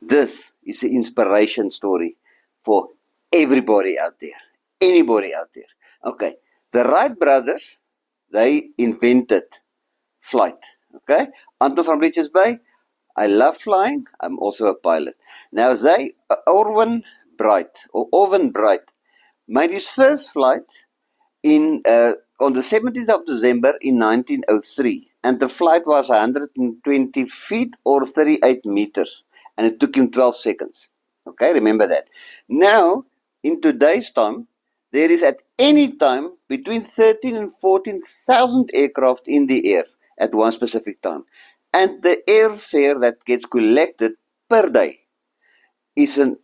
This is an inspiration story for everybody out there, anybody out there. Okay, the Wright brothers, they invented flight. Okay, Anton from Richards Bay, I love flying. I'm also a pilot. Now Orvin Bright made his first flight in on the 17th of December in 1903, and the flight was 120 feet or 38 meters, and it took him 12 seconds. Okay, remember that. Now, in today's time, there is at any time between 13 and 14,000 aircraft in the air at one specific time, and the airfare that gets collected per day is an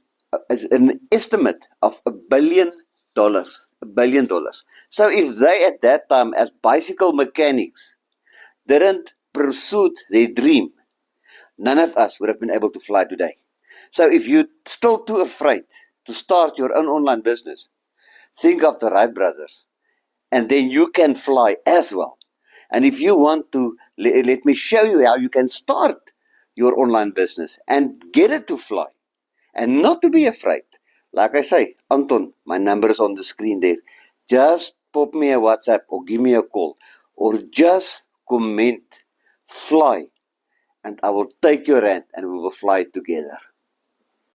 estimate of $1 billion. $1 billion. So if they at that time as bicycle mechanics didn't pursue their dream, none of us would have been able to fly today. So if you're still too afraid to start your own online business, think of the Wright brothers, and then you can fly as well. And if you want to, let me show you how you can start your online business and get it to fly and not to be afraid. Like I say, Anton, my number is on the screen there. Just pop me a WhatsApp or give me a call or just comment, fly, and I will take your hand and we will fly together.